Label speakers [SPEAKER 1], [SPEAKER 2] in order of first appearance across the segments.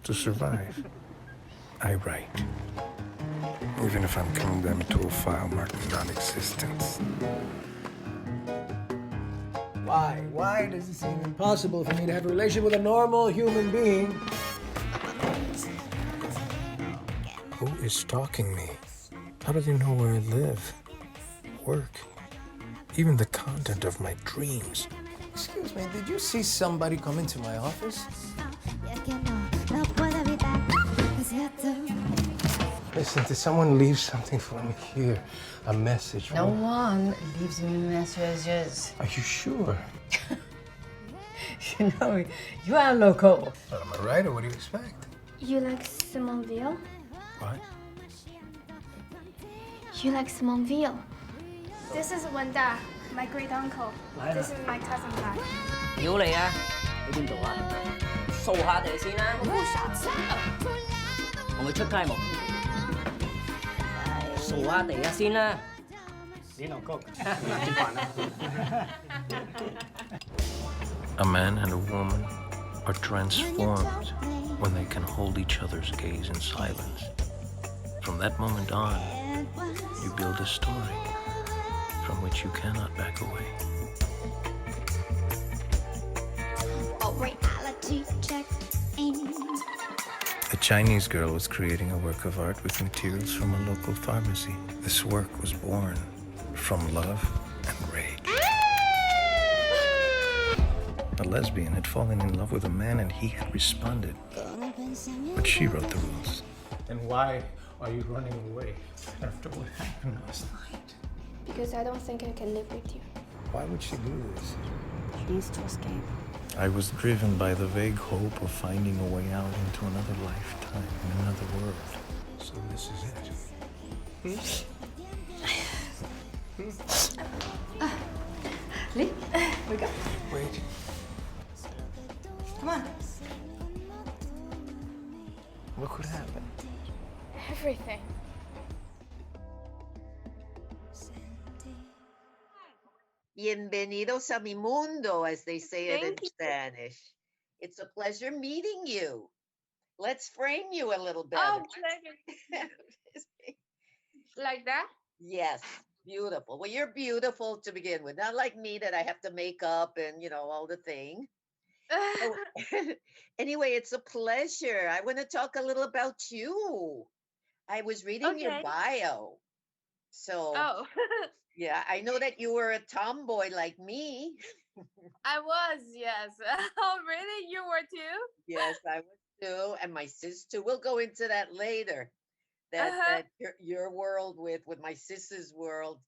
[SPEAKER 1] to survive, I write. Even if I'm coming them to a file marked non-existence.
[SPEAKER 2] Why? Why does it seem impossible for me to have a relationship with a normal human being?
[SPEAKER 1] Who is stalking me? How do they know where I live, work, even the content of my dreams?
[SPEAKER 2] Excuse me, did you see somebody come into my office? Listen, did someone leave something for me here? A message?
[SPEAKER 3] No one leaves me messages.
[SPEAKER 2] Are you sure?
[SPEAKER 3] You know, you are local.
[SPEAKER 2] Well, am I right, or what do you expect?
[SPEAKER 4] You like Simone Veil?
[SPEAKER 2] What?
[SPEAKER 4] You like Simone Veil? This is Wanda, my great uncle. This is my cousin Bai.
[SPEAKER 5] 屌你啊！喺邊度啊？掃下地先啦。同佢出街冇？掃下地啊先啦。
[SPEAKER 6] 你老公，食飯啦。
[SPEAKER 1] A man and a woman are transformed when they can hold each other's gaze in silence. From that moment on, you build a story from which you cannot back away. A Chinese girl was creating a work of art with materials from a local pharmacy. This work was born from love and rage. A lesbian had fallen in love with a man and he had responded. But she wrote the rules.
[SPEAKER 2] Then why are you running away after what happened last night?
[SPEAKER 4] Because I don't think I can live with you.
[SPEAKER 2] Why would she do this?
[SPEAKER 4] She needs to escape.
[SPEAKER 1] I was driven by the vague hope of finding a way out into another lifetime, in another world.
[SPEAKER 2] So this is it.
[SPEAKER 3] Lee, wake up.
[SPEAKER 2] Wait.
[SPEAKER 3] Come on.
[SPEAKER 2] What could happen?
[SPEAKER 4] Everything.
[SPEAKER 7] Bienvenidos a mi mundo, as they say it in
[SPEAKER 4] Thank you.
[SPEAKER 7] Spanish. It's a pleasure meeting you. Let's frame you a little better.
[SPEAKER 4] Oh, pleasure. Like that?
[SPEAKER 7] Yes, beautiful. Well, you're beautiful to begin with. Not like me that I have to make up and, all the thing. Oh, anyway, it's a pleasure. I want to talk a little about you. I was reading your
[SPEAKER 4] Okay.
[SPEAKER 7] bio. So,
[SPEAKER 4] Oh,
[SPEAKER 7] yeah, I know that you were a tomboy like me.
[SPEAKER 4] I was, yes. Oh, really? You were too?
[SPEAKER 7] Yes, I was too, and my sister. We'll go into that later. That your world with my sister's world.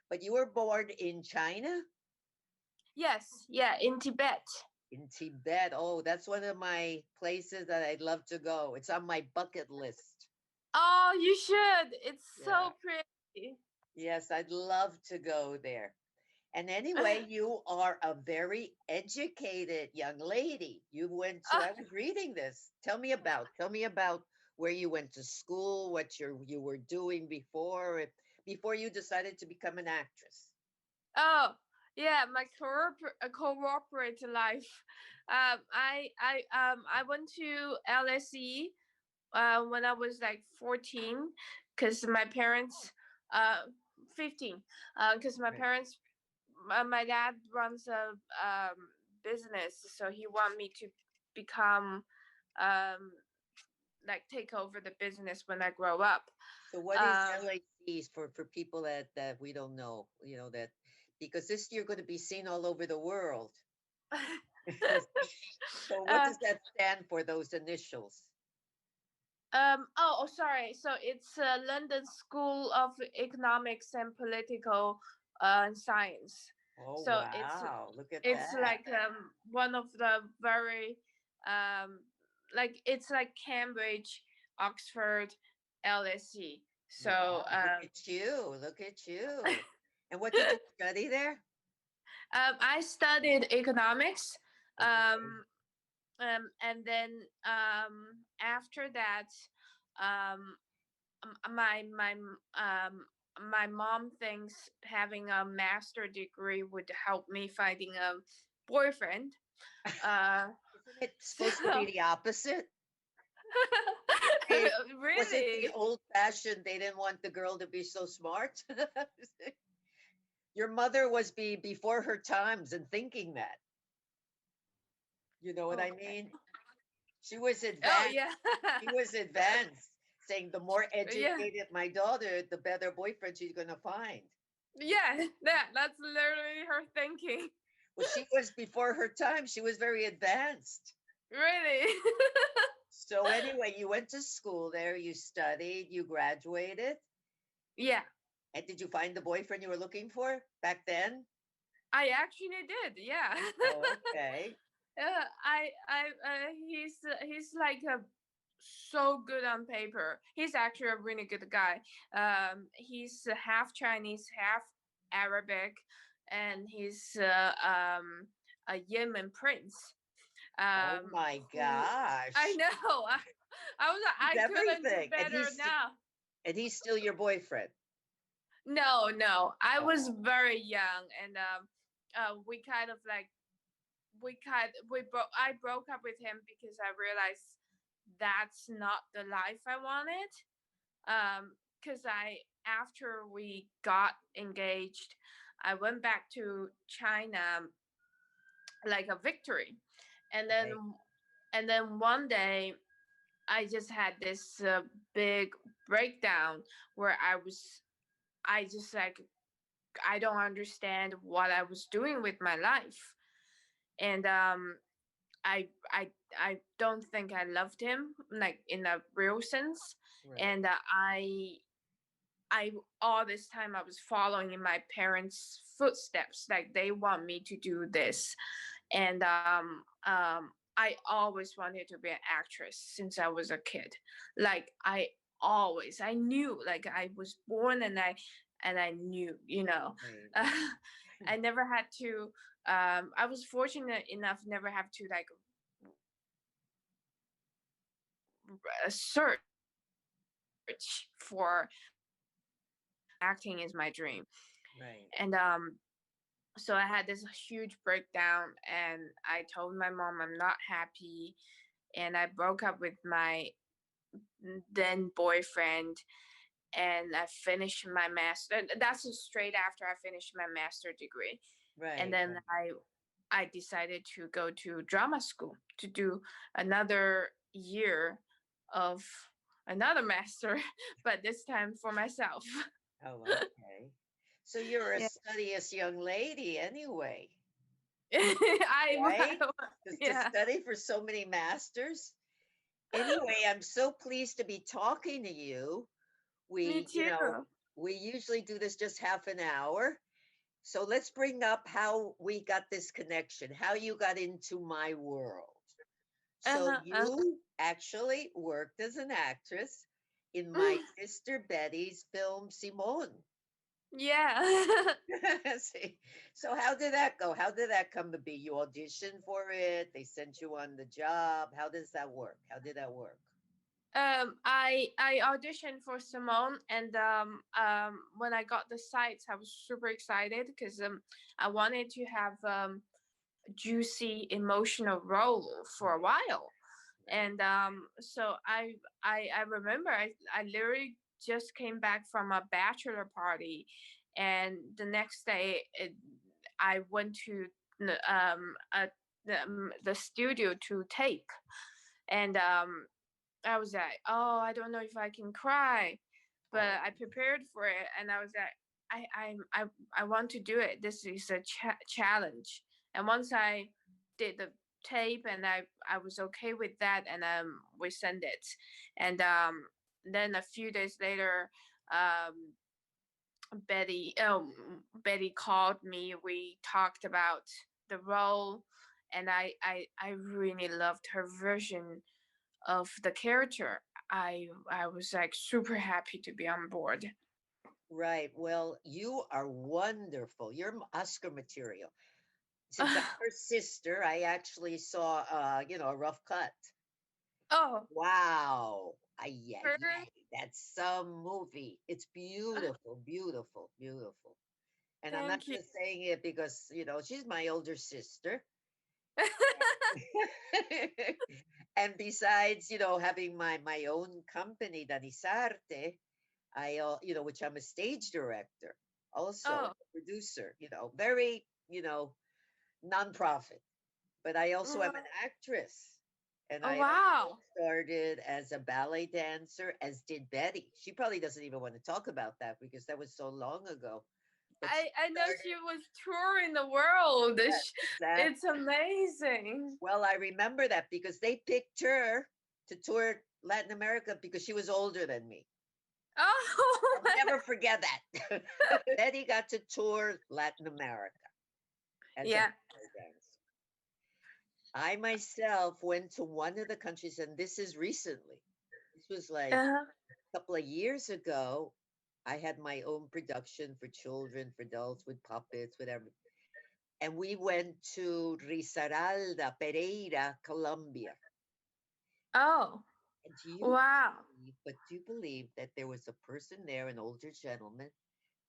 [SPEAKER 7] But you were born in China?
[SPEAKER 4] Yes, yeah, in Tibet.
[SPEAKER 7] In Tibet. Oh, that's one of my places that I'd love to go. It's on my bucket list.
[SPEAKER 4] Oh, you should. It's
[SPEAKER 7] Yeah.
[SPEAKER 4] so pretty.
[SPEAKER 7] Yes, I'd love to go there. And anyway, you are a very educated young lady. You went to, I was reading this. Tell me about where you went to school, what you were doing before you decided to become an actress.
[SPEAKER 4] Oh, yeah, my corporate life. I went to LSE when I was like 14, because my parents 15, because my
[SPEAKER 7] Right.
[SPEAKER 4] parents my dad runs a business, so he want me to become like take over the business when I grow up.
[SPEAKER 7] So what is LACs for people that we don't know, that because this you're going to be seen all over the world. So what does that stand for, those initials?
[SPEAKER 4] Sorry. So it's London School of Economics and Political Science.
[SPEAKER 7] Oh,
[SPEAKER 4] So
[SPEAKER 7] wow. Look at
[SPEAKER 4] it's
[SPEAKER 7] that.
[SPEAKER 4] like one of the very like it's like Cambridge, Oxford, LSE. So
[SPEAKER 7] Wow, look at you. And what did you study there?
[SPEAKER 4] I studied economics.
[SPEAKER 7] Okay.
[SPEAKER 4] And then after that, my mom thinks having a master degree would help me finding a boyfriend.
[SPEAKER 7] Wasn't it supposed to be
[SPEAKER 4] So
[SPEAKER 7] the opposite? It, was it the
[SPEAKER 4] really,
[SPEAKER 7] old-fashioned? They didn't want the girl to be so smart. Your mother was before her times and thinking that. You know what I
[SPEAKER 4] okay.
[SPEAKER 7] mean? She was
[SPEAKER 4] Oh
[SPEAKER 7] advanced.
[SPEAKER 4] yeah,
[SPEAKER 7] She was advanced, saying the more
[SPEAKER 4] yeah,
[SPEAKER 7] educated my daughter, the better boyfriend she's gonna find.
[SPEAKER 4] yeah. That's literally her thinking.
[SPEAKER 7] Well, she was before her time. She was very advanced.
[SPEAKER 4] Really.
[SPEAKER 7] So anyway, you went to school there, you studied, you graduated.
[SPEAKER 4] Yeah,
[SPEAKER 7] And did you find the boyfriend you were looking for back then?
[SPEAKER 4] I actually did. Yeah.
[SPEAKER 7] Oh, okay.
[SPEAKER 4] He's like a so good on paper. He's actually a really good guy. He's half Chinese, half Arabic, and he's a Yemen prince.
[SPEAKER 7] Oh my
[SPEAKER 4] Who I
[SPEAKER 7] gosh.
[SPEAKER 4] know. I was like,
[SPEAKER 7] He's
[SPEAKER 4] I couldn't do
[SPEAKER 7] everything.
[SPEAKER 4] better now.
[SPEAKER 7] And he's still your boyfriend.
[SPEAKER 4] No, no. I was
[SPEAKER 7] Oh,
[SPEAKER 4] very young, and we kind of like I broke up with him because I realized that's not the life I wanted. Because I after we got engaged, I went back to China like a victory, and then
[SPEAKER 7] right.
[SPEAKER 4] one day I just had this big breakdown where I just like I don't understand what I was doing with my life, and I I I don't think I loved him like in a real sense,
[SPEAKER 7] Right.
[SPEAKER 4] and I all this time I was following in my parents' footsteps, like they want me to do this, and I always wanted to be an actress since I was a kid, like I knew like I was born and I knew, you know.
[SPEAKER 7] Right.
[SPEAKER 4] I never had to I was fortunate enough never have to like search for acting is my dream.
[SPEAKER 7] Right.
[SPEAKER 4] And so I had this huge breakdown and I told my mom I'm not happy and I broke up with my then boyfriend and I finished my master. That's straight after I finished my master degree. And
[SPEAKER 7] Right.
[SPEAKER 4] then I decided to go to drama school to do another year of another master, but this time for myself.
[SPEAKER 7] Oh, okay. So you're a
[SPEAKER 4] Yeah.
[SPEAKER 7] studious young lady anyway,
[SPEAKER 4] I
[SPEAKER 7] right? To
[SPEAKER 4] yeah.
[SPEAKER 7] study for so many masters. Anyway, I'm so pleased to be talking to you.
[SPEAKER 4] Me
[SPEAKER 7] We, you know,
[SPEAKER 4] too.
[SPEAKER 7] we usually do this just half an hour. So let's bring up how we got this connection, how you got into my world. So
[SPEAKER 4] Uh-huh,
[SPEAKER 7] you actually worked as an actress in my sister Betty's film Simone.
[SPEAKER 4] yeah.
[SPEAKER 7] See, so how did that go? How did that come to be? You auditioned for it, they sent you on the job. How does that work? How did that work?
[SPEAKER 4] I auditioned for Simone, and when I got the sites, I was super excited because I wanted to have juicy emotional role for a while, and so I remember I literally just came back from a bachelor party, and the next day I went to the studio to tape, and I was like, oh, I don't know if I can cry, but
[SPEAKER 7] Oh,
[SPEAKER 4] I prepared for it, and I was like, I want to do it. This is a challenge. And once I did the tape, and I was okay with that, and we sent it, and then a few days later, um, Betty called me. We talked about the role, and I really loved her version of the character. I was like super happy to be on board.
[SPEAKER 7] right. Well, you are wonderful. You're Oscar material. Since I'm her sister, I actually saw, a rough cut.
[SPEAKER 4] Oh,
[SPEAKER 7] Wow. Ay, ay,
[SPEAKER 4] her-
[SPEAKER 7] ay. That's some movie. It's beautiful, beautiful, beautiful. And I'm not
[SPEAKER 4] thank you.
[SPEAKER 7] just saying it because, she's my older sister. And besides, having my own company, Danisarte, which I'm a stage director, also
[SPEAKER 4] Oh,
[SPEAKER 7] a producer, very, nonprofit. But I also am an
[SPEAKER 4] oh,
[SPEAKER 7] actress. And
[SPEAKER 4] oh,
[SPEAKER 7] I also
[SPEAKER 4] wow.
[SPEAKER 7] started as a ballet dancer, as did Betty. She probably doesn't even want to talk about that because that was so long ago. But she
[SPEAKER 4] I know
[SPEAKER 7] started,
[SPEAKER 4] she was touring the world.
[SPEAKER 7] yes, exactly.
[SPEAKER 4] It's amazing.
[SPEAKER 7] Well, I remember that because they picked her to tour Latin America because she was older than me.
[SPEAKER 4] Oh,
[SPEAKER 7] I'll never forget that. Betty got to tour Latin America as a
[SPEAKER 4] yeah.
[SPEAKER 7] ballet dancer. I myself went to one of the countries, and this is recently. This was like
[SPEAKER 4] Uh-huh.
[SPEAKER 7] a couple of years ago. I had my own production for children, for adults, with puppets, whatever. And we went to Risaralda, Pereira, Colombia.
[SPEAKER 4] Oh,
[SPEAKER 7] And
[SPEAKER 4] wow.
[SPEAKER 7] do you believe that there was a person there, an older gentleman,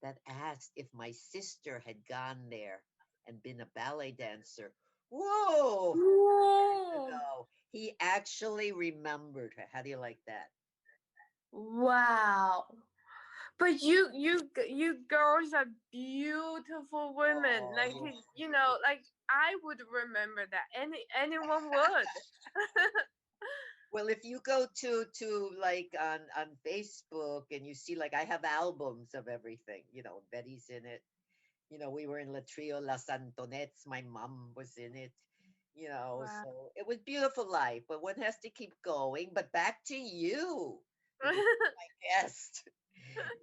[SPEAKER 7] that asked if my sister had gone there and been a ballet dancer? Whoa!
[SPEAKER 4] Whoa.
[SPEAKER 7] No, he actually remembered her. How do you like that?
[SPEAKER 4] Wow. But you girls are beautiful women.
[SPEAKER 7] Oh,
[SPEAKER 4] Like like I would remember that. Anyone would.
[SPEAKER 7] well, if you go to like on Facebook and you see, like, I have albums of everything. Betty's in it. We were in La Trio, Las Antonettes. My mom was in it.
[SPEAKER 4] Wow.
[SPEAKER 7] So it was beautiful life, but one has to keep going. But back to you, because you're my guest.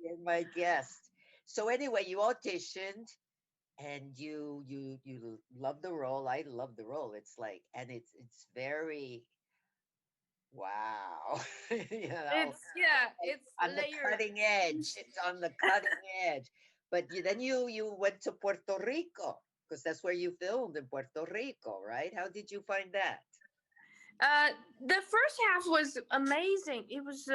[SPEAKER 7] You're my guest. So anyway, you auditioned and you love the role. I love the role. It's like, and it's very wow.
[SPEAKER 4] It's
[SPEAKER 7] On the
[SPEAKER 4] layered.
[SPEAKER 7] cutting edge. It's on the cutting edge. But then you went to Puerto Rico because that's where you filmed, in Puerto Rico, right? How did you find that?
[SPEAKER 4] Uh, the first half was amazing. It was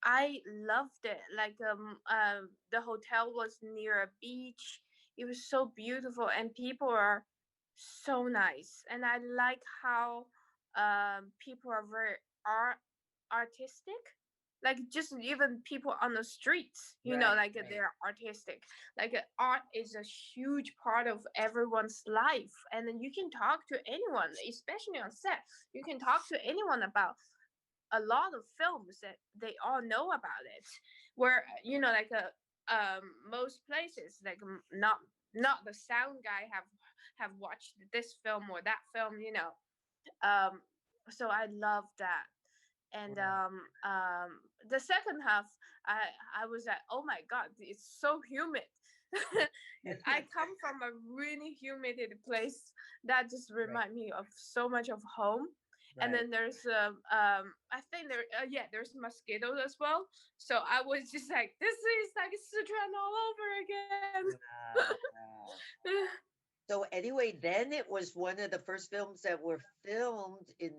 [SPEAKER 4] I loved it. Like the hotel was near a beach. It was so beautiful, and people are so nice. And I like how people are very artistic. Like just even people on the streets,
[SPEAKER 7] Right,
[SPEAKER 4] like
[SPEAKER 7] right.
[SPEAKER 4] they're artistic. Like art is a huge part of everyone's life, and then you can talk to anyone, especially on set. You can talk to anyone about a lot of films that they all know about it. Where like most places, like not the sound guy have watched this film or that film. Um, so I love that. And
[SPEAKER 7] Right.
[SPEAKER 4] the second half, I was like, oh my god, it's so humid. And I come from a really humid place that just
[SPEAKER 7] Right,
[SPEAKER 4] remind me of so much of home. And
[SPEAKER 7] right.
[SPEAKER 4] then there's I think there's mosquitoes as well. So I was just like, this is like Sichuan all over again.
[SPEAKER 7] Wow, wow. So anyway, then it was one of the first films that were filmed in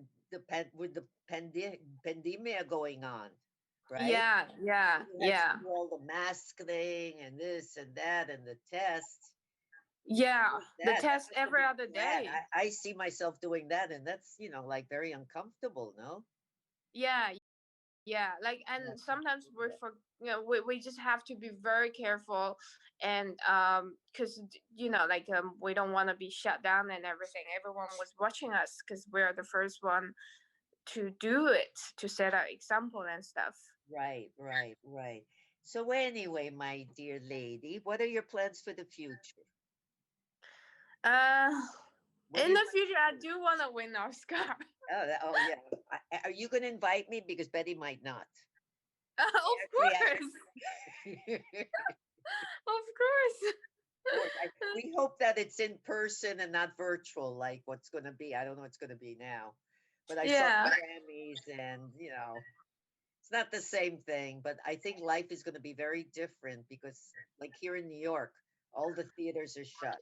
[SPEAKER 7] with the pandemia going on, right?
[SPEAKER 4] Yeah, yeah,
[SPEAKER 7] You had to
[SPEAKER 4] yeah.
[SPEAKER 7] do all the mask thing and this and that and the tests.
[SPEAKER 4] Yeah, the
[SPEAKER 7] That
[SPEAKER 4] test
[SPEAKER 7] must have
[SPEAKER 4] every
[SPEAKER 7] been
[SPEAKER 4] other
[SPEAKER 7] bad.
[SPEAKER 4] day.
[SPEAKER 7] I see myself doing that, and that's, like, very uncomfortable, no?
[SPEAKER 4] Yeah, yeah. Like,
[SPEAKER 7] Yeah,
[SPEAKER 4] and sometimes we just have to be very careful, and because like we don't want to be shut down and everything. Everyone was watching us because we're the first one to do it, to set an example and stuff.
[SPEAKER 7] right, right, right. So anyway, my dear lady, what are your plans for the future?
[SPEAKER 4] Uh,
[SPEAKER 7] What do
[SPEAKER 4] in
[SPEAKER 7] you
[SPEAKER 4] the
[SPEAKER 7] want
[SPEAKER 4] future, I
[SPEAKER 7] to do?
[SPEAKER 4] do want to win Oscar.
[SPEAKER 7] Oh yeah. Are you going to invite me? Because Betty might not.
[SPEAKER 4] Of
[SPEAKER 7] Actually,
[SPEAKER 4] course,
[SPEAKER 7] of
[SPEAKER 4] of course.
[SPEAKER 7] course, we hope that it's in person and not virtual, like what's going to be. I don't know what's going to be now, but I saw
[SPEAKER 4] Yeah,
[SPEAKER 7] the Grammys, and it's not the same thing. But I think life is going to be very different because, like here in New York, all the theaters are shut.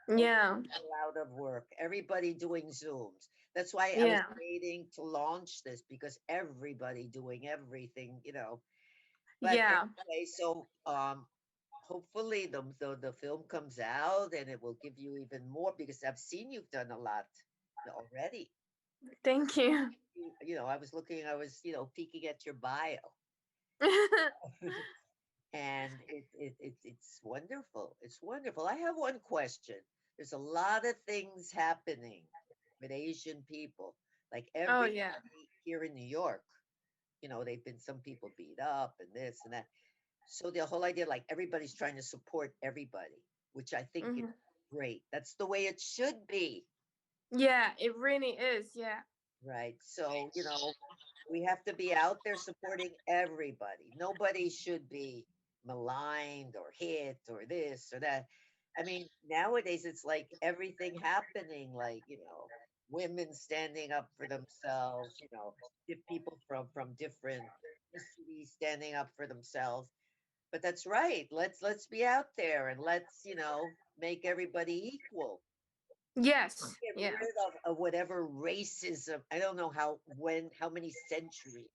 [SPEAKER 7] All the
[SPEAKER 4] yeah,
[SPEAKER 7] people out of work, everybody doing Zooms. That's why I was
[SPEAKER 4] yeah,
[SPEAKER 7] waiting to launch this because everybody doing everything. But
[SPEAKER 4] yeah.
[SPEAKER 7] anyway, so hopefully the film comes out and it will give you even more because I've seen you've done a lot. already.
[SPEAKER 4] Thank you.
[SPEAKER 7] You know, I was looking, I was, you know, peeking at your bio. And it's wonderful. It's wonderful. I have one question. There's a lot of things happening with Asian people. Like
[SPEAKER 4] Oh
[SPEAKER 7] everybody
[SPEAKER 4] yeah.
[SPEAKER 7] here in New York, you know, they've been some people beat up and this and that. So the whole idea, like everybody's trying to support everybody, which I think is
[SPEAKER 4] Mhm.
[SPEAKER 7] great. That's the way it should be,
[SPEAKER 4] Yeah, it really is. Yeah.
[SPEAKER 7] right? So, you know, we have to be out there supporting everybody. Nobody should be maligned or hit or this or that. I mean, nowadays it's like everything happening, like, you know, women standing up for themselves, you know, people from different ethnicities standing up for themselves. But that's right. Let's be out there and let's, you know, make everybody equal.
[SPEAKER 4] Yes.
[SPEAKER 7] Get
[SPEAKER 4] Yeah.
[SPEAKER 7] rid of whatever racism. I don't know how many centuries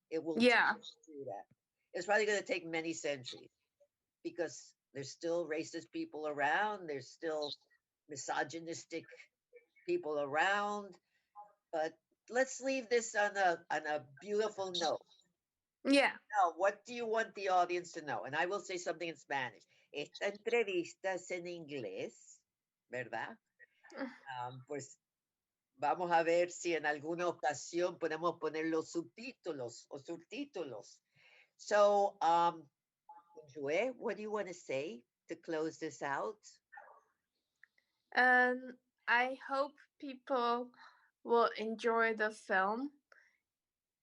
[SPEAKER 7] it will take
[SPEAKER 4] Yeah.
[SPEAKER 7] to do that. It's probably going to take many centuries because there's still racist people around. There's still misogynistic people around. But let's leave this on a beautiful note.
[SPEAKER 4] Yeah.
[SPEAKER 7] Now, what do you want the audience to know? And I will say something in Spanish. Esta entrevista es en inglés, ¿verdad? Pues vamos a ver si en alguna ocasión podemos poner los subtítulos o subtítulos. So, Kunjue, what do you want to say to close this out?
[SPEAKER 4] I hope people will enjoy the film,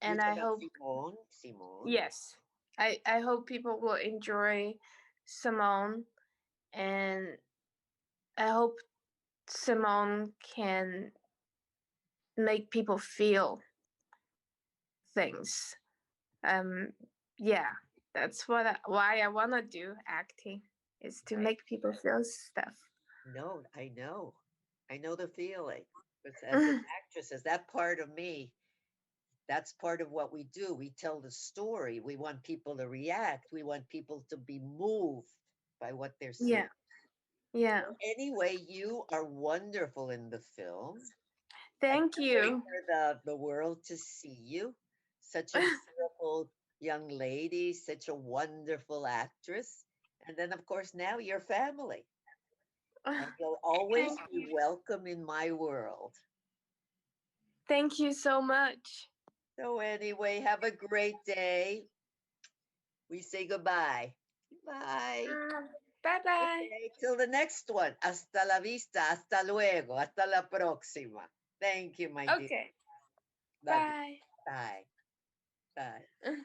[SPEAKER 7] You're
[SPEAKER 4] and I
[SPEAKER 7] talking about
[SPEAKER 4] hope
[SPEAKER 7] Simone.
[SPEAKER 4] yes, I hope people will enjoy Simone, and I hope Simone can make people feel things. Um, yeah, that's why I wanna do acting is to
[SPEAKER 7] Right.
[SPEAKER 4] make people feel stuff.
[SPEAKER 7] No, I know. I know the feeling. But as an actress, as that part of me, that's part of what we do. We tell the story. We want people to react. We want people to be moved by what they're seeing.
[SPEAKER 4] Yeah.
[SPEAKER 7] Anyway, you are wonderful in the film.
[SPEAKER 4] Thank
[SPEAKER 7] I can't wait
[SPEAKER 4] you.
[SPEAKER 7] for the world to see you. Such a beautiful young lady, such a wonderful actress. And then, of course, now your family. And you'll always
[SPEAKER 4] Thank
[SPEAKER 7] be welcome in my world.
[SPEAKER 4] Thank you so much.
[SPEAKER 7] So, anyway, have a great day. We say goodbye. Bye.
[SPEAKER 4] Bye bye.
[SPEAKER 7] Okay, till the next one. Hasta la vista. Hasta luego. Hasta la próxima. Thank you, my dear.
[SPEAKER 4] Okay.
[SPEAKER 7] Love you.
[SPEAKER 4] Bye.
[SPEAKER 7] Bye. Bye.